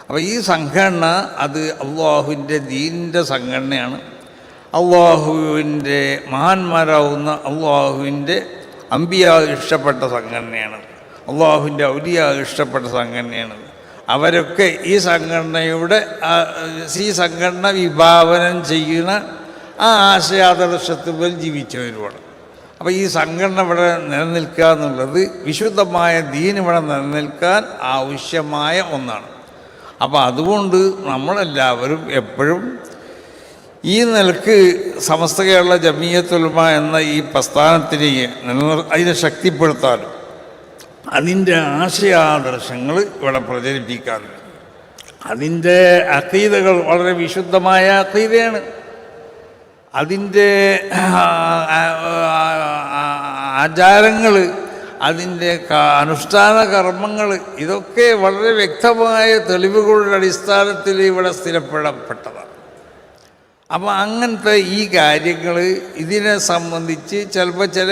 അപ്പോൾ ഈ സംഘടന അത് അള്ളാഹുവിൻ്റെ ദീനിൻ്റെ സംഘടനയാണ്. അള്ളാഹുവിൻ്റെ മഹാന്മാരാവുന്ന അള്ളാഹുവിൻ്റെ അമ്പിയ ഇഷ്ടപ്പെട്ട സംഘടനയാണ്. അള്ളാഹുവിൻ്റെ ഔലിയ ഇഷ്ടപ്പെട്ട സംഘടനയാണ്. അവരൊക്കെ ഈ സംഘടന വിഭാവനം ചെയ്യുന്ന ആ ആശയാദർശത്തിൽ ജീവിച്ചവരുമാണ്. അപ്പോൾ ഈ സംഘടന ഇവിടെ നിലനിൽക്കുക എന്നുള്ളത് വിശുദ്ധമായ ദീൻ ഇവിടെ നിലനിൽക്കാൻ ആവശ്യമായ ഒന്നാണ്. അപ്പോൾ അതുകൊണ്ട് നമ്മളെല്ലാവരും എപ്പോഴും ഈ നിലക്ക് സമസ്ത കേരള ജമിയത്തുൽ ഉലമ എന്ന ഈ പ്രസ്ഥാനത്തിനെ അതിനെ ശക്തിപ്പെടുത്താനും അതിൻ്റെ ആശയാദർശങ്ങൾ ഇവിടെ പ്രചരിപ്പിക്കാനും അതിൻ്റെ അഖീദകൾ വളരെ വിശുദ്ധമായ അഖീദയാണ്. അതിൻ്റെ ആചാരങ്ങൾ, അതിൻ്റെ അനുഷ്ഠാന കർമ്മങ്ങൾ, ഇതൊക്കെ വളരെ വ്യക്തമായ തെളിവുകളുടെ അടിസ്ഥാനത്തിൽ ഇവിടെ സ്ഥിരപ്പെടപ്പെട്ടതാണ്. അപ്പോൾ അങ്ങനത്തെ ഈ കാര്യങ്ങൾ ഇതിനെ സംബന്ധിച്ച് ചിലപ്പോൾ ചില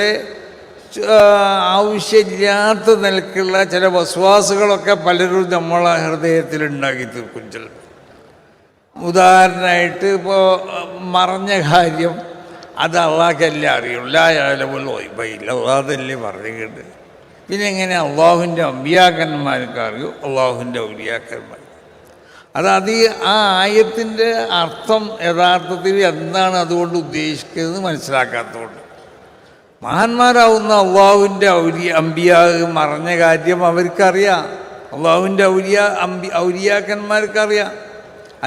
ആവശ്യമില്ലാത്ത നിലക്കുള്ള ചില വസ്വാസുകളൊക്കെ പലരും നമ്മളെ ഹൃദയത്തിൽ ഉണ്ടാക്കി തീർക്കും. ചിലപ്പോൾ ഉദാഹരണമായിട്ട് ഇപ്പോൾ മറഞ്ഞ കാര്യം അത് അള്ളാഹ്ക്കല്ലേ അറിയുള്ളൂ, അതല്ലേ പറഞ്ഞിട്ടുണ്ട്. പിന്നെ എങ്ങനെ അള്ളാഹുവിൻ്റെ അമ്പിയാക്കന്മാർക്ക് അറിയൂ, അള്ളാഹുവിൻ്റെ ഔലിയാക്കന്മാർ. അത് ആ ആയത്തിൻ്റെ അർത്ഥം യഥാർത്ഥത്തിൽ എന്താണ് അതുകൊണ്ട് ഉദ്ദേശിക്കുന്നത് മനസ്സിലാക്കാത്തതുകൊണ്ട് മഹാന്മാരാവുന്ന അള്ളാഹുവിൻ്റെ അമ്പിയാ മറഞ്ഞ കാര്യം അവർക്കറിയാം, അള്ളാഹുവിൻ്റെ ഔലിയാക്കന്മാർക്കറിയാം.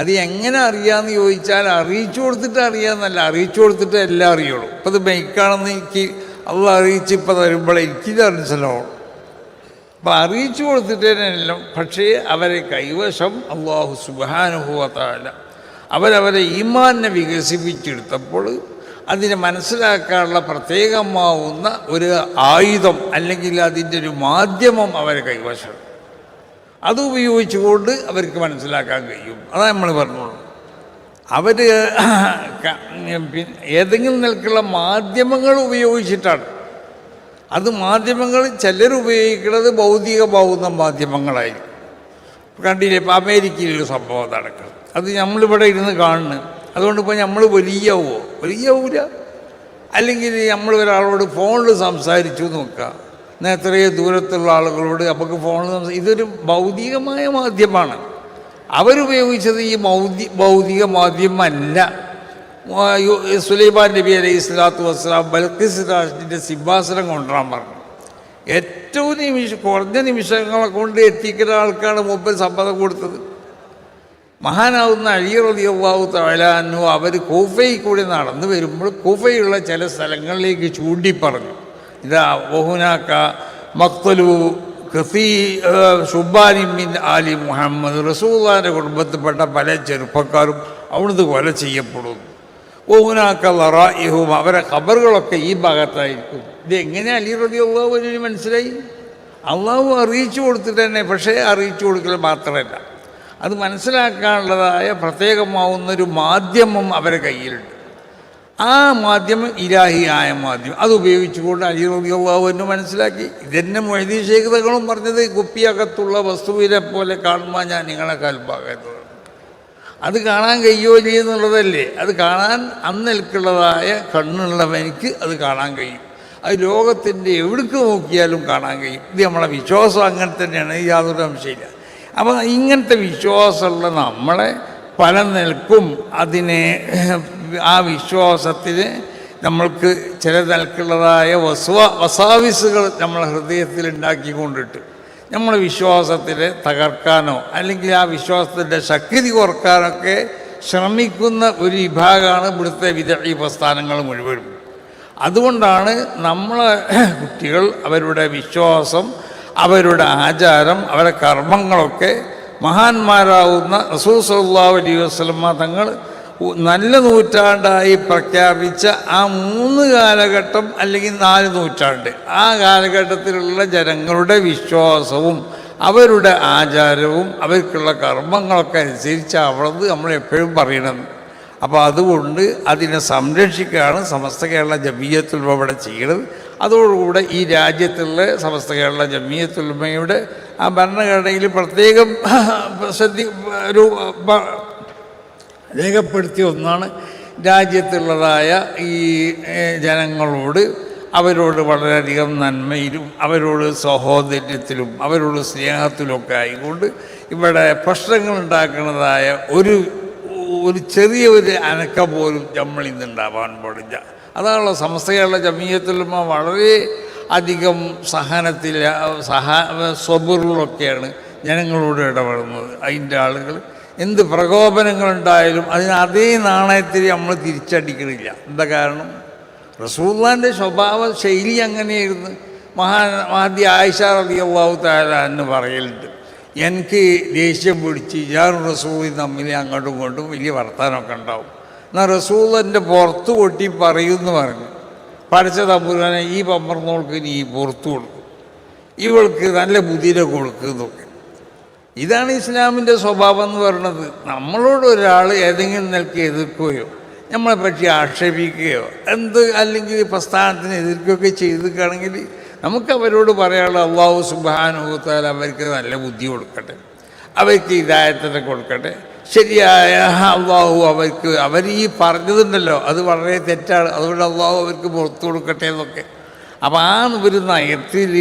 അത് എങ്ങനെ അറിയാമെന്ന് ചോദിച്ചാൽ അറിയിച്ചു കൊടുത്തിട്ട് അറിയാമെന്നല്ല, അറിയിച്ചു കൊടുത്തിട്ട് എല്ലാം അറിയുള്ളൂ. ഇപ്പം ഇത് ബൈക്കാണെന്ന് എനിക്ക് അള്ളാഹ് അറിയിച്ച് ഇപ്പോൾ തരുമ്പോൾ എനിക്കിത് മനസ്സിലാവും. അപ്പം അറിയിച്ചു കൊടുത്തിട്ടേനെല്ലാം. പക്ഷേ അവരെ കൈവശം അള്ളാഹു സുബ്ഹാനഹു വ തആല അവരവരെ ഈമാനെ വികസിപ്പിച്ചെടുത്തപ്പോൾ അതിനെ മനസ്സിലാക്കാനുള്ള പ്രത്യേകമാവുന്ന ഒരു ആയുധം അല്ലെങ്കിൽ അതിൻ്റെ ഒരു മാധ്യമം അവരെ കൈവശം. അത് ഉപയോഗിച്ചുകൊണ്ട് അവർക്ക് മനസ്സിലാക്കാൻ കഴിയും. അതാണ് നമ്മൾ പറഞ്ഞോളൂ. അവർ ഏതെങ്കിലും നിലക്കുള്ള മാധ്യമങ്ങൾ ഉപയോഗിച്ചിട്ടാണ്. അത് മാധ്യമങ്ങൾ ചിലർ ഉപയോഗിക്കുന്നത് ഭൗതികമാവുന്ന മാധ്യമങ്ങളായിരിക്കും. കണ്ടില്ലേ, ഇപ്പോൾ അമേരിക്കയിലൊരു സംഭവം നടക്കണം, അത് നമ്മളിവിടെ ഇരുന്ന് കാണുന്നു. അതുകൊണ്ട് ഇപ്പോൾ നമ്മൾ വലിയാവൂല. അല്ലെങ്കിൽ നമ്മൾ ഒരാളോട് ഫോണിൽ സംസാരിച്ചു നോക്കുക, എന്നാൽ എത്രയോ ദൂരത്തുള്ള ആളുകളോട് നമുക്ക് ഫോണിൽ ഇതൊരു ഭൗതികമായ മാധ്യമമാണ്. അവരുപയോഗിച്ചത് ഈ ഭൗതിക മാധ്യമമല്ല. സുലൈമാൻ നബി അലൈഹി സ്വലാത്തു വസ്സലാം ബൽഖീസ് രാജ്ഞിൻ്റെ സിംഹാസനം കൊണ്ടുവരാൻ പറഞ്ഞു. ഏറ്റവും കുറഞ്ഞ നിമിഷങ്ങളെ കൊണ്ട് എത്തിക്കുന്ന ആൾക്കാണ് മൂപ്പർ സമ്മതം കൊടുത്തത്. മഹാനാവുന്ന അലി റളിയല്ലാഹു തആല അൻഹു അവർ കൂഫയിൽ കൂടി നടന്നു വരുമ്പോൾ കൂഫയിലുള്ള ചില സ്ഥലങ്ങളിലേക്ക് ചൂണ്ടി പറഞ്ഞു, ഇതാ വഹുനാക്ക മഖ്തലു ഷുബാനി മിൻ ആലി മുഹമ്മദ്, റസൂലുള്ളാഹിൻ്റെ കുടുംബത്തിൽപ്പെട്ട പല ചെറുപ്പക്കാരും അവിടുന്ന് കൊല ചെയ്യപ്പെടുന്നു. വഹുനാക്ക ലറായിഹും, അവരെ ഖബറുകളൊക്കെ ഈ ഭാഗത്തായിരിക്കും. ഇതെങ്ങനെ അലി റളിയല്ലാഹു അൻഹുവിന് മനസ്സിലായി? അള്ളാഹു അറിയിച്ചു കൊടുത്തിട്ട് തന്നെ. പക്ഷേ അറിയിച്ചു കൊടുക്കൽ മാത്രമല്ല, അത് മനസ്സിലാക്കാനുള്ളതായ പ്രത്യേകമാവുന്നൊരു മാധ്യമം അവരെ കയ്യിലുണ്ട്. ആ മാധ്യമം ഇലാഹിയായ മാധ്യമം, അത് ഉപയോഗിച്ചുകൊണ്ട് അലി റളിയല്ലാഹു അൻഹു മനസ്സിലാക്കി. ഇതെന്നെ മൊയ്‌ദീൻ ശൈഖ് തങ്ങളും പറഞ്ഞത്, കുപ്പിയകത്തുള്ള വസ്തുവിനെ പോലെ കാണുമ്പോൾ ഞാൻ നിങ്ങളെ കാൽഭാഗത്ത്. അത് കാണാൻ കഴിയുമോ എന്നുള്ളതല്ലേ, അത് കാണാൻ അന്നേൽക്കുള്ളതായ കണ്ണുള്ളവനിക്ക് അത് കാണാൻ കഴിയും. അത് ലോകത്തിൻ്റെ എവിടേക്ക് നോക്കിയാലും കാണാൻ കഴിയും. ഇത് നമ്മളെ വിശ്വാസം അങ്ങനെ തന്നെയാണ്, യാതൊരു സംശയമില്ല. അപ്പോൾ ഇങ്ങനത്തെ വിശ്വാസമുള്ള നമ്മളെ പല നിലക്കും അതിനെ ആ വിശ്വാസത്തിന് നമ്മൾക്ക് ചില നിലക്കുള്ളതായ വസാവിസുകൾ നമ്മളെ ഹൃദയത്തിൽ ഉണ്ടാക്കിക്കൊണ്ടിട്ട് നമ്മളെ വിശ്വാസത്തിനെ തകർക്കാനോ അല്ലെങ്കിൽ ആ വിശ്വാസത്തിൻ്റെ ശക്തി കുറക്കാനൊക്കെ ശ്രമിക്കുന്ന ഒരു വിഭാഗമാണ് ഇവിടുത്തെ വിദഈ പ്രസ്ഥാനങ്ങൾ മുഴുവനും. അതുകൊണ്ടാണ് നമ്മളെ കുട്ടികൾ അവരുടെ വിശ്വാസം, അവരുടെ ആചാരം, അവരുടെ കർമ്മങ്ങളൊക്കെ മഹാന്മാരാവുന്ന റസൂൽ സല്ലല്ലാഹു അലൈഹി വസല്ലമ തങ്ങൾ നല്ല നൂറ്റാണ്ടായി പ്രഖ്യാപിച്ച ആ 3 കാലഘട്ടം അല്ലെങ്കിൽ 4 നൂറ്റാണ്ട്, ആ കാലഘട്ടത്തിലുള്ള ജനങ്ങളുടെ വിശ്വാസവും അവരുടെ ആചാരവും അവർക്കുള്ള കർമ്മങ്ങളൊക്കെ അനുസരിച്ച് അവിടുന്ന് നമ്മളെപ്പോഴും പറയണം. അപ്പോൾ അതുകൊണ്ട് അതിനെ സംരക്ഷിക്കുകയാണ് സമസ്ത കേരള ജമിയത്തുൽ ഉലമ ഇവിടെ ചെയ്യുന്നത്. അതോടുകൂടെ ഈ രാജ്യത്തുള്ള സമസ്ത കേരള ജമിയത്തുൽ ഉലമയുടെ ആ ഭരണഘടനയിൽ പ്രത്യേകം രേഖപ്പെടുത്തിയ ഒന്നാണ് രാജ്യത്തുള്ളതായ ഈ ജനങ്ങളോട് അവരോട് വളരെയധികം നന്മയിലും അവരോട് സഹോദര്യത്തിലും അവരോട് സ്നേഹത്തിലുമൊക്കെ ആയിക്കൊണ്ട് ഇവിടെ പ്രശ്നങ്ങൾ ഉണ്ടാക്കുന്നതായ ഒരു ചെറിയ അനക്കം പോലും നമ്മൾ ഇന്നുണ്ടാവാൻ പാടില്ല. അതാണല്ലോ സമസ്ത കേരള ജമിയത്തുൽ ഉലമ വളരെ അധികം സഹനത്തിൽ സ്വബറിലൊക്കെയാണ് ജനങ്ങളോട് ഇടപെടുന്നത്. അതിൻ്റെ ആളുകൾ എന്ത് പ്രകോപനങ്ങളുണ്ടായാലും അതിന് അതേ നാണയത്തിൽ നമ്മൾ തിരിച്ചടിക്കണില്ല. എന്താ കാരണം? റസൂലുള്ളാഹിൻ്റെ സ്വഭാവ ശൈലി അങ്ങനെയായിരുന്നു. മഹദി ആയിഷ റളിയല്ലാഹു തആല എന്ന് പറയലുണ്ട്, എനിക്ക് ദേഷ്യം പിടിച്ച് ഞാൻ റസൂലും തമ്മിൽ അങ്ങോട്ടും ഇങ്ങോട്ടും വലിയ വർത്താനമൊക്കെ ഉണ്ടാവും. എന്നാൽ റസൂലിൻ്റെ പുറത്ത് കൊട്ടി പറയുമെന്ന് പറഞ്ഞു, പഠിച്ച തമ്പുരാനെ ഈ പമ്പർന്നോൾക്ക് നീ പുറത്തു കൊടുക്കും, ഇവൾക്ക് നല്ല ബുദ്ധിനെ കൊടുക്കുന്നതൊക്കെ. ഇതാണ് ഇസ്ലാമിൻ്റെ സ്വഭാവം എന്ന് പറയുന്നത്. നമ്മളോട് ഒരാൾ ഏതെങ്കിലും നിലയ്ക്ക് എതിർക്കുകയോ നമ്മളെപ്പറ്റി ആക്ഷേപിക്കുകയോ അല്ലെങ്കിൽ പ്രസ്ഥാനത്തിന് എതിർക്കുകയൊക്കെ ചെയ്തിരിക്കുകയാണെങ്കിൽ നമുക്ക് അവരോട് പറയാനുള്ള അല്ലാഹു സുബ്ഹാനഹു വ തആല അവർക്ക് നല്ല ബുദ്ധി കൊടുക്കട്ടെ, അവർക്ക് ഹിദായത്തിനെ കൊടുക്കട്ടെ, ശരിയായ അള്ളാഹു അവർ ഈ പറഞ്ഞതുണ്ടല്ലോ അത് വളരെ തെറ്റാണ്, അതുകൊണ്ട് അള്ളാഹു അവർക്ക് പുറത്തു കൊടുക്കട്ടെ എന്നൊക്കെ. അപ്പോൾ ആ ഒരു നയത്തിൽ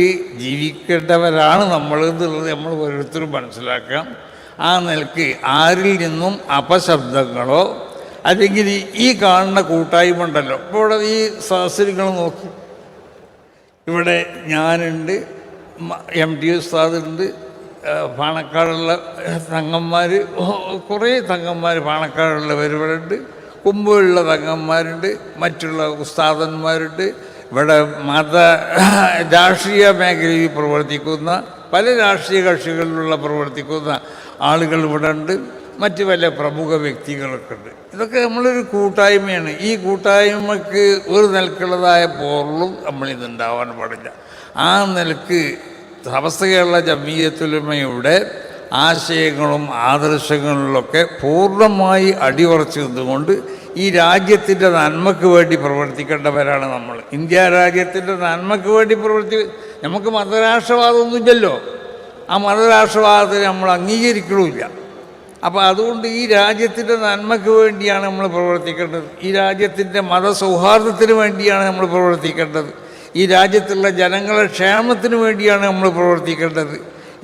ജീവിക്കേണ്ടവരാണ് നമ്മൾ എന്നുള്ളത് നമ്മൾ ഓരോരുത്തരും മനസ്സിലാക്കാം. ആ നിലയ്ക്ക് ആരിൽ നിന്നും അപശബ്ദങ്ങളോ അല്ലെങ്കിൽ ഈ കാണുന്ന കൂട്ടായ്മ ഉണ്ടല്ലോ, ഇപ്പോൾ ഇവിടെ ഈ സദസ്സുകൾ നോക്കി, ഇവിടെ ഞാനുണ്ട്, MD ഉസ്താദുണ്ട്, പാണക്കാടുള്ള തങ്ങന്മാർ, കുറേ തങ്ങന്മാർ പാണക്കാടുള്ളവരിവിടെ, കുമ്പുള്ള തങ്ങന്മാരുണ്ട്, മറ്റുള്ള ഉസ്താദന്മാരുണ്ട്, ഇവിടെ രാഷ്ട്രീയ മേഖലയിൽ പ്രവർത്തിക്കുന്ന പല രാഷ്ട്രീയ കക്ഷികളിലുള്ള പ്രവർത്തിക്കുന്ന ആളുകൾ ഇവിടെ ഉണ്ട്, മറ്റ് പല പ്രമുഖ വ്യക്തികളൊക്കെ ഉണ്ട്. ഇതൊക്കെ നമ്മളൊരു കൂട്ടായ്മയാണ്. ഈ കൂട്ടായ്മക്ക് ഒരു നിലക്കുള്ളതായ പോറലും നമ്മളിതുണ്ടാവാൻ പാടില്ല. ആ നിലക്ക് സമസ്ത കേരള ജമിയത്തുൽ ഉലമയുടെ ആശയങ്ങളും ആദർശങ്ങളിലൊക്കെ പൂർണ്ണമായി അടിയുറച്ചു നിന്നുകൊണ്ട് ഈ രാജ്യത്തിൻ്റെ നന്മയ്ക്ക് വേണ്ടി പ്രവർത്തിക്കേണ്ടവരാണ് നമ്മൾ. ഇന്ത്യ രാജ്യത്തിൻ്റെ നന്മയ്ക്ക് വേണ്ടി നമുക്ക് മതരാഷ്ട്രവാദമൊന്നുമില്ലല്ലോ. ആ മതരാഷ്ട്രവാദത്തിന് നമ്മൾ അംഗീകരിക്കണമില്ല. അപ്പോൾ അതുകൊണ്ട് ഈ രാജ്യത്തിൻ്റെ നന്മയ്ക്ക് വേണ്ടിയാണ് നമ്മൾ പ്രവർത്തിക്കേണ്ടത്. ഈ രാജ്യത്തിൻ്റെ മതസൗഹാർദ്ദത്തിന് വേണ്ടിയാണ് നമ്മൾ പ്രവർത്തിക്കേണ്ടത്. ഈ രാജ്യത്തുള്ള ജനങ്ങളുടെ ക്ഷേമത്തിന് വേണ്ടിയാണ് നമ്മൾ പ്രവർത്തിക്കേണ്ടത്.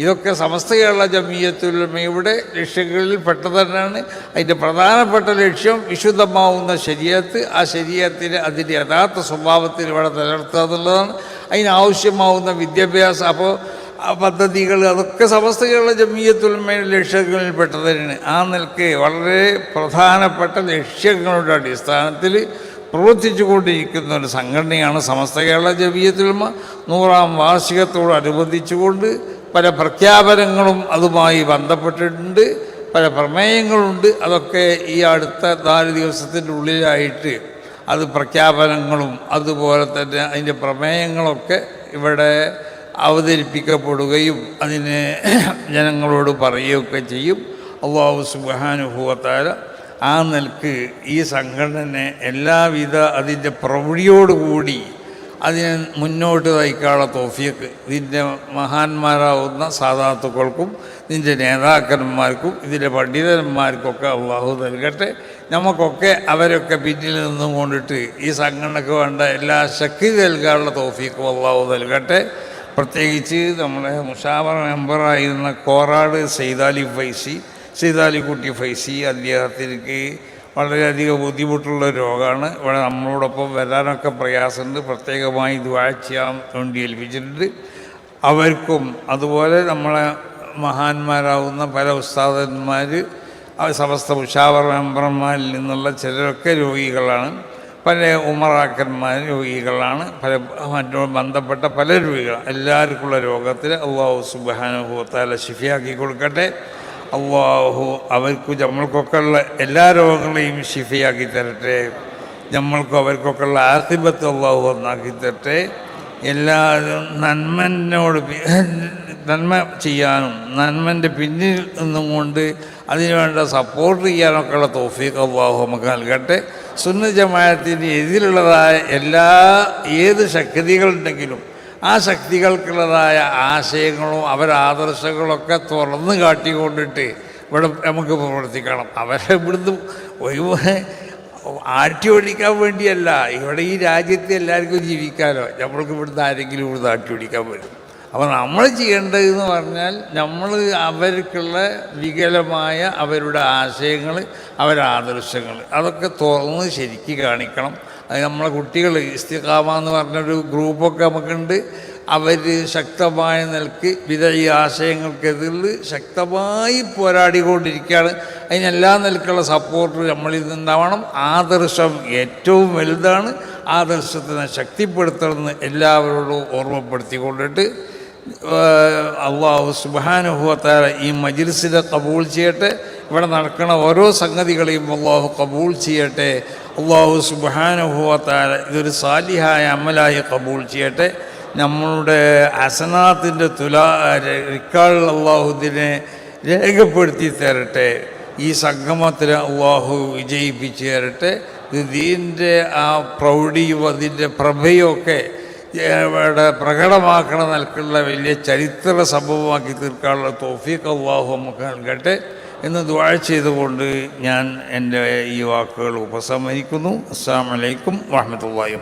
ഇതൊക്കെ സമസ്ത കേരള ജംഇയ്യത്തുൽ ഉലമയുടെ ലക്ഷ്യങ്ങളിൽ പെട്ടതന്നെയാണ്. അതിൻ്റെ പ്രധാനപ്പെട്ട ലക്ഷ്യം വിശുദ്ധമാവുന്ന ശരീഅത്ത്, ആ ശരീഅത്തിനെ അതിൻ്റെ യഥാർത്ഥ സ്വഭാവത്തിൽ ഇവിടെ നിലനിർത്തുക എന്നുള്ളതാണ്. അതിനാവശ്യമാവുന്ന വിദ്യാഭ്യാസം പദ്ധതികൾ അതൊക്കെ സമസ്ത കേരള ജംഇയ്യത്തുൽ ഉലമയുടെ ലക്ഷ്യങ്ങളിൽ പെട്ടത് തന്നെയാണ്. ആ നിലയ്ക്ക് വളരെ പ്രധാനപ്പെട്ട ലക്ഷ്യങ്ങളുടെ അടിസ്ഥാനത്തിൽ പ്രവർത്തിച്ചു കൊണ്ടിരിക്കുന്ന ഒരു സംഘടനയാണ് സമസ്ത കേരള ജംഇയ്യത്തുൽ ഉലമ. 100ാം വാർഷികത്തോടനുബന്ധിച്ചുകൊണ്ട് പല പ്രഖ്യാപനങ്ങളും അതുമായി ബന്ധപ്പെട്ടിട്ടുണ്ട്, പല പ്രമേയങ്ങളുണ്ട്. അതൊക്കെ ഈ അടുത്ത 4 ദിവസത്തിൻ്റെ ഉള്ളിലായിട്ട് അത് പ്രഖ്യാപനങ്ങളും അതുപോലെ തന്നെ അതിൻ്റെ പ്രമേയങ്ങളൊക്കെ ഇവിടെ അവതരിപ്പിക്കപ്പെടുകയും അതിന് ജനങ്ങളോട് പറയുകയൊക്കെ ചെയ്യും. അല്ലാഹു സുബ്ഹാനഹു വ തആല ആ നിലക്ക് ഈ സംഘടനയെ എല്ലാവിധ അതിൻ്റെ പ്രൗഢിയോടുകൂടി അതിനെ മുന്നോട്ട് നയിക്കാനുള്ള തൗഫീഖ് ഇതിൻ്റെ മഹാന്മാരാവുന്ന സാദാത്തുക്കൾക്കും ഇതിൻ്റെ നേതാക്കന്മാർക്കും ഇതിൻ്റെ പണ്ഡിതന്മാർക്കൊക്കെ അള്ളാഹു നൽകട്ടെ. നമുക്കൊക്കെ അവരൊക്കെ പിന്നിൽ നിന്നും കൊണ്ടിട്ട് ഈ സംഘടനയ്ക്ക് വേണ്ട എല്ലാ ശക്തി നൽകാനുള്ള തൗഫീഖും അള്ളാഹു നൽകട്ടെ. പ്രത്യേകിച്ച് നമ്മളെ മുഷാവറ മെമ്പറായിരുന്ന കോറാട് സെയ്താലിക്കുട്ടി ഫൈസി അദ്ദേഹത്തിലേക്ക് വളരെയധികം ബുദ്ധിമുട്ടുള്ള രോഗമാണ്. ഇവിടെ നമ്മളോടൊപ്പം വരാനൊക്കെ പ്രയാസമുണ്ട്. പ്രത്യേകമായി ദുആ ചെയ്യാൻ വേണ്ടി ഏൽപ്പിച്ചിട്ടുണ്ട്. അവർക്കും അതുപോലെ നമ്മളെ മഹാന്മാരാവുന്ന പല ഉസ്താദന്മാർ സമസ്ത മുഷാവറ മെമ്പർമാരിൽ നിന്നുള്ള ചിലരൊക്കെ രോഗികളാണ്. പല ഉമറാക്കന്മാർ രോഗികളാണ്. മറ്റു ബന്ധപ്പെട്ട പല രോഗികളാണ്. എല്ലാവർക്കുള്ള രോഗത്തിൽ അല്ലാഹു സുബ്ഹാനഹു വ തആല ശിഫയാക്കി കൊടുക്കട്ടെ. അള്ളാഹു അവർക്ക് നമ്മൾക്കൊക്കെ ഉള്ള എല്ലാ രോഗങ്ങളെയും ശിഫയാക്കി തരട്ടെ. നമ്മൾക്കും അവർക്കൊക്കെ ഉള്ള ആഖിബത്ത് അള്ളാഹു ഒന്നാക്കി തരട്ടെ. എല്ലാവരും നന്മ ചെയ്യാനും നന്മൻ്റെ പിന്നിൽ നിന്നും കൊണ്ട് അതിനുവേണ്ട സപ്പോർട്ട് ചെയ്യാനൊക്കെ ഉള്ള തൗഫീഖ് അള്ളാഹു നമുക്ക് നൽകട്ടെ. സുന്നത്ത് ജമാഅത്തിന് എതിരുള്ളതായ ഏത് ശക്തികളുണ്ടെങ്കിലും ആ ശക്തികൾക്കുള്ളതായ ആശയങ്ങളും ആദർശങ്ങളൊക്കെ തുറന്ന് കാട്ടിക്കൊണ്ടിട്ട് ഇവിടെ നമുക്ക് പ്രവർത്തിക്കണം. അവരെ ഇവിടുന്ന് ആട്ടി ഓടിക്കാൻ വേണ്ടിയല്ല. ഇവിടെ ഈ രാജ്യത്ത് എല്ലാവർക്കും ജീവിക്കാമല്ലോ. നമ്മൾക്ക് ഇവിടുന്ന് ആരെങ്കിലും ഇവിടുന്ന് ആട്ടി ഓടിക്കാൻ പറ്റും. അപ്പോൾ നമ്മൾ ചെയ്യേണ്ടതെന്ന് പറഞ്ഞാൽ നമ്മൾ അവർക്കുള്ള വികലമായ അവരുടെ ആശയങ്ങൾ ആദർശങ്ങൾ അതൊക്കെ തുറന്ന് ശരിക്ക് കാണിക്കണം. അത് നമ്മളെ കുട്ടികൾ ഇസ്തിഖാമ എന്ന് പറഞ്ഞൊരു ഗ്രൂപ്പൊക്കെ നമുക്കുണ്ട്. അവർ ശക്തമായ നിലക്ക് വിദഈ ആശയങ്ങൾക്കെതിരിൽ ശക്തമായി പോരാടിക്കൊണ്ടിരിക്കുകയാണ്. അതിനെല്ലാ നിലക്കുള്ള സപ്പോർട്ട് നമ്മളിൽ നിന്നുണ്ടാവണം. ആദർശം ഏറ്റവും വലുതാണ്. ആദർശത്തിനെ ശക്തിപ്പെടുത്തണമെന്ന് എല്ലാവരോടും ഓർമ്മപ്പെടുത്തിക്കൊണ്ടിട്ട് അല്ലാഹു സുബ്ഹാനഹു വ തആല ഈ മജ്ലിസിനെ കബൂൽ ചെയ്യട്ടെ. ഇവിടെ നടക്കുന്ന ഓരോ സംഗതികളെയും അല്ലാഹു കബൂൽ ചെയ്യട്ടെ. അല്ലാഹു സുബ്ഹാനഹു വ തആല ഇതൊരു സാലിഹായ അമലായി കബൂൽ ചെയ്യട്ടെ. നമ്മളുടെ ഹസനാത്തിൻ്റെ റിക്കാൾ അല്ലാഹു ഇതിനെ രേഖപ്പെടുത്തി തരട്ടെ. ഈ സംഗമത്തിൽ അല്ലാഹു വിജയിപ്പിച്ച് തരട്ടെ. ഇത് ദീനിൻ്റെ ആ പ്രൗഢിയും അതിൻ്റെ പ്രഭയൊക്കെ ഇവിടെ പ്രകടമാക്കണ നിലക്കുള്ള വലിയ ചരിത്ര സംഭവമാക്കി തീർക്കാനുള്ള തൗഫീഖ് അല്ലാഹു നമുക്ക് നൽകട്ടെ എന്ന് ദുആ ചെയ്തുകൊണ്ട് ഞാൻ എൻ്റെ ഈ വാക്കുകൾ ഉപസംഹരിക്കുന്നു. അസ്സലാമു അലൈക്കും വറഹ്മത്തുള്ളാഹി.